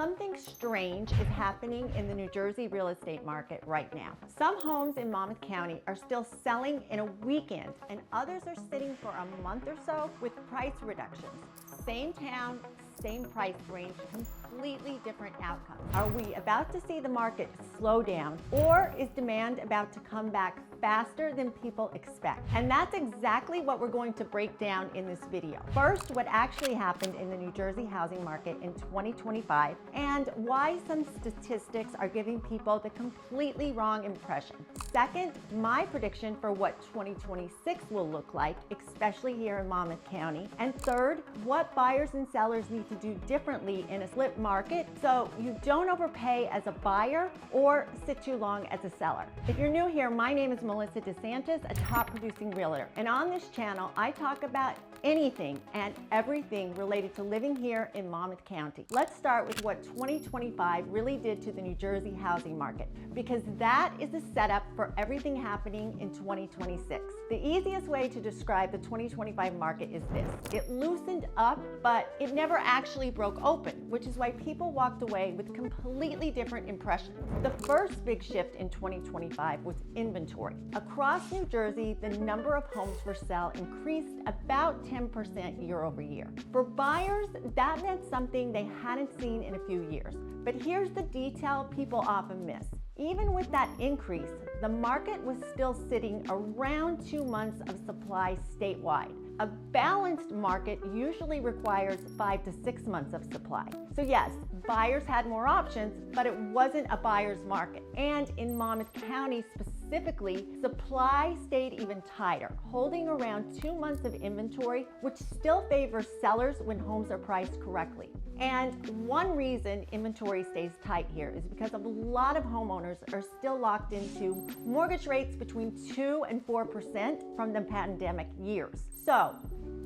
Something strange is happening in the New Jersey real estate market right now. Some homes in Monmouth County are still selling in a weekend, and others are sitting for a month or so with price reductions. Same town, same price range, completely different outcomes. Are we about to see the market slow down, or is demand about to come back faster than people expect? And that's exactly what we're going to break down in this video. First, what actually happened in the New Jersey housing market in 2025, and why some statistics are giving people the completely wrong impression. Second, my prediction for what 2026 will look like, especially here in Monmouth County. And third, what buyers and sellers need to do differently in a split market so you don't overpay as a buyer or sit too long as a seller. If you're new here, my name is DeSantis, a top producing realtor. And on this channel, I talk about anything and everything related to living here in Monmouth County. Let's start with what 2025 really did to the New Jersey housing market, because that is the setup for everything happening in 2026. The easiest way to describe the 2025 market is this: it loosened up, but it never actually broke open, which is why people walked away with completely different impressions. The first big shift in 2025 was inventory. Across New Jersey, the number of homes for sale increased about 10% year over year. For buyers, that meant something they hadn't seen in a few years. But here's the detail people often miss. Even with that increase, the market was still sitting around 2 months of supply statewide. A balanced market usually requires 5 to 6 months of supply. So yes, buyers had more options, but it wasn't a buyer's market. And in Monmouth County specifically, supply stayed even tighter, holding around 2 months of inventory, which still favors sellers when homes are priced correctly. And one reason inventory stays tight here is because a lot of homeowners are still locked into mortgage rates between 2 and 4% from the pandemic years. So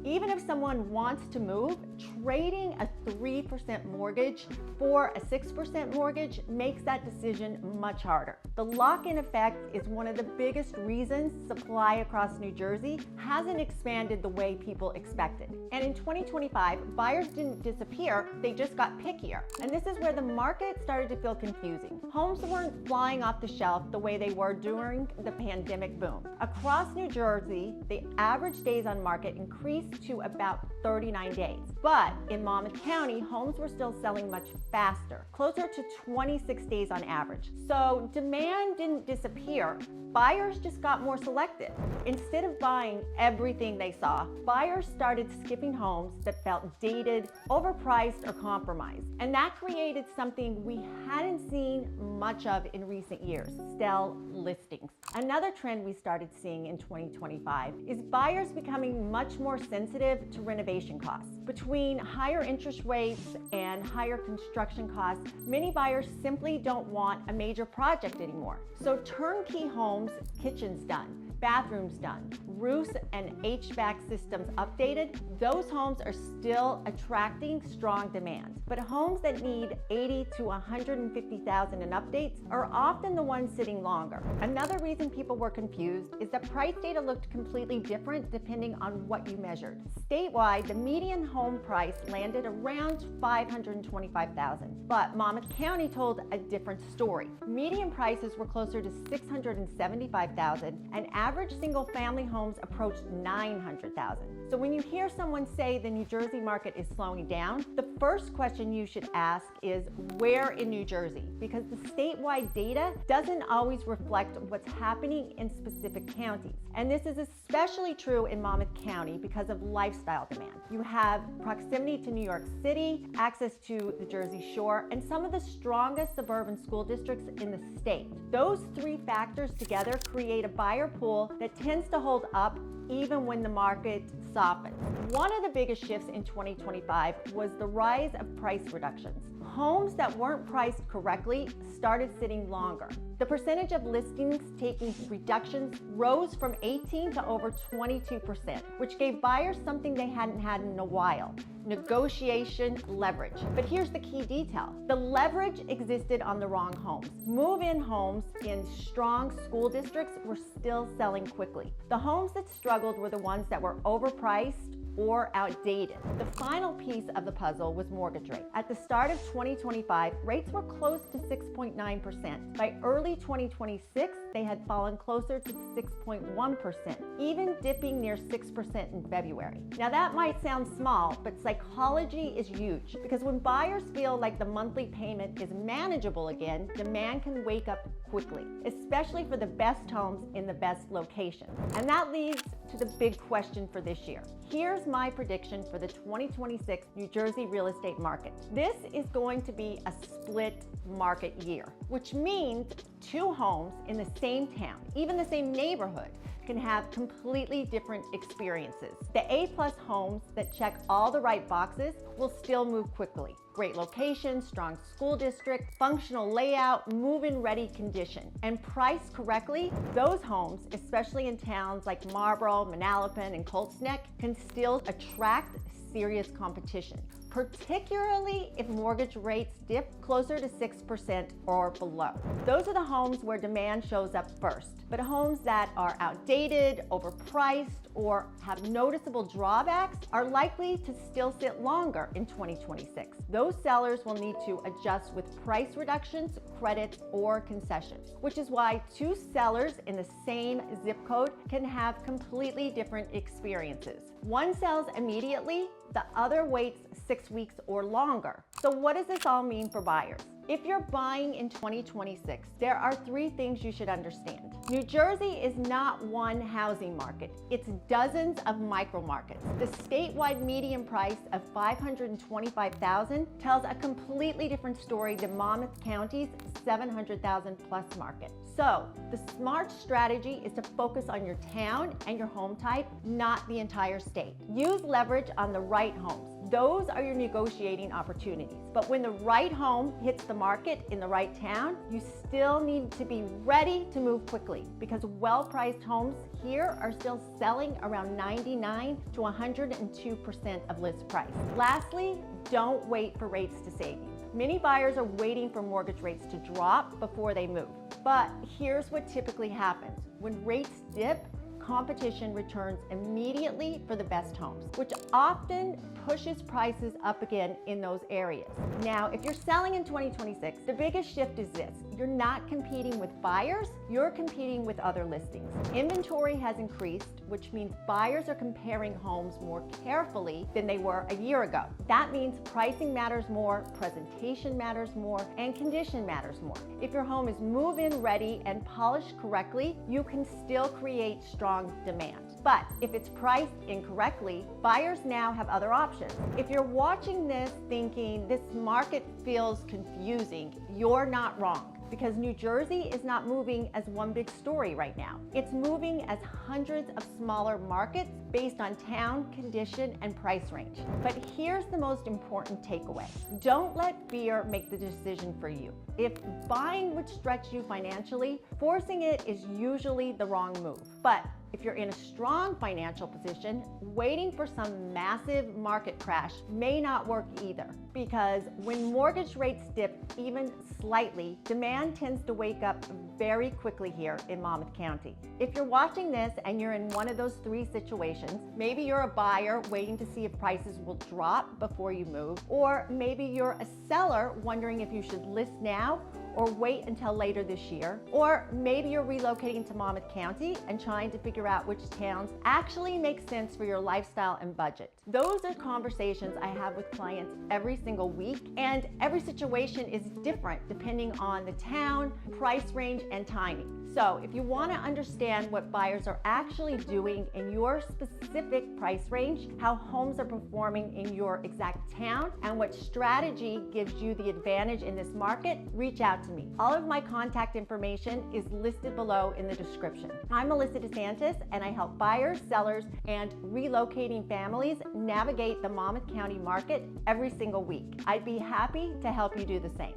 even if someone wants to move, trading a 3% mortgage for a 6% mortgage makes that decision much harder. The lock-in effect is one of the biggest reasons supply across New Jersey hasn't expanded the way people expected. And in 2025, buyers didn't disappear, they just got pickier. And this is where the market started to feel confusing. Homes weren't flying off the shelf the way they were during the pandemic boom. Across New Jersey, the average days on market increased to about 39 days. But in Monmouth County, homes were still selling much faster, closer to 26 days on average. So demand didn't disappear, buyers just got more selective. Instead of buying everything they saw, buyers started skipping homes that felt dated, overpriced, or compromised. And that created something we hadn't seen much of in recent years: stale listings. Another trend we started seeing in 2025 is buyers becoming much more sensitive to renovation costs. Between higher interest rates and higher construction costs, many buyers simply don't want a major project anymore. So turnkey homes, kitchens done, bathrooms done, roofs and HVAC systems updated, those homes are still attracting strong demand. But homes that need $80,000 to $150,000 in updates are often the ones sitting longer. Another reason people were confused is that price data looked completely different depending on what you measured. Statewide, the median home price landed around $525,000, but Monmouth County told a different story. Median prices were closer to $675,000, and average single-family homes approached $900,000. So when you hear someone say the New Jersey market is slowing down, the first question you should ask is where in New Jersey? Because the statewide data doesn't always reflect what's happening in specific counties. And this is especially true in Monmouth County because of lifestyle demand. You have proximity to New York City, access to the Jersey Shore, and some of the strongest suburban school districts in the state. Those three factors together create a buyer pool that tends to hold up even when the market softens. One of the biggest shifts in 2025 was the rise of price reductions. Homes that weren't priced correctly started sitting longer. The percentage of listings taking reductions rose from 18 to over 22%, which gave buyers something they hadn't had in a while: negotiation leverage. But here's the key detail: the leverage existed on the wrong homes. Move-in homes in strong school districts were still selling quickly. The homes that struggled were the ones that were overpriced or outdated. The final piece of the puzzle was mortgage rate. At the start of 2025, rates were close to 6.9%. By early 2026, they had fallen closer to 6.1%, even dipping near 6% in February. Now that might sound small, but psychology is huge, because when buyers feel like the monthly payment is manageable again, demand can wake up quickly, especially for the best homes in the best locations. And that leads to the big question for this year. Here's my prediction for the 2026 New Jersey real estate market. This is going to be a split market year, which means two homes in the same town, even the same neighborhood, can have completely different experiences. The A-plus homes that check all the right boxes will still move quickly. Great location, strong school district, functional layout, move-in ready condition. And priced correctly, those homes, especially in towns like Marlboro, Manalapan, and Colts Neck, can still attract serious competition, particularly if mortgage rates dip closer to 6% or below. Those are the homes where demand shows up first. But homes that are outdated, overpriced, or have noticeable drawbacks are likely to still sit longer in 2026. Those sellers will need to adjust with price reductions, credits, or concessions, which is why two sellers in the same zip code can have completely different experiences. One sells immediately, the other waits 6 weeks or longer. So what does this all mean for buyers? If you're buying in 2026, there are 3 things you should understand. New Jersey is not one housing market. It's dozens of micro markets. The statewide median price of $525,000 tells a completely different story than Monmouth County's $700,000 plus market. So the smart strategy is to focus on your town and your home type, not the entire state. Use leverage on the right homes. Those are your negotiating opportunities. But when the right home hits the market in the right town, you still need to be ready to move quickly, because well-priced homes here are still selling around 99 to 102% of list price. Lastly, don't wait for rates to save you. Many buyers are waiting for mortgage rates to drop before they move. But here's what typically happens. When rates dip, competition returns immediately for the best homes, which often pushes prices up again in those areas. Now, if you're selling in 2026, the biggest shift is this. You're not competing with buyers, you're competing with other listings. Inventory has increased, which means buyers are comparing homes more carefully than they were a year ago. That means pricing matters more, presentation matters more, and condition matters more. If your home is move-in ready and polished correctly, you can still create strong demand. But if it's priced incorrectly, buyers now have other options. If you're watching this thinking this market feels confusing, you're not wrong. Because New Jersey is not moving as one big story right now. It's moving as hundreds of smaller markets based on town, condition, and price range. But here's the most important takeaway. Don't let fear make the decision for you. If buying would stretch you financially, forcing it is usually the wrong move. But if you're in a strong financial position, waiting for some massive market crash may not work either. Because when mortgage rates dip even slightly, demand tends to wake up very quickly here in Monmouth County. If you're watching this and you're in one of those 3 situations, maybe you're a buyer waiting to see if prices will drop before you move, or maybe you're a seller wondering if you should list now or wait until later this year, or maybe you're relocating to Monmouth County and trying to figure out which towns actually make sense for your lifestyle and budget. Those are conversations I have with clients every single week, and every situation is different depending on the town, price range, and timing. So if you want to understand what buyers are actually doing in your specific price range, how homes are performing in your exact town, and what strategy gives you the advantage in this market, reach out to me. All of my contact information is listed below in the description. I'm Melissa DeSantis, and I help buyers, sellers, and relocating families navigate the Monmouth County market every single week. I'd be happy to help you do the same.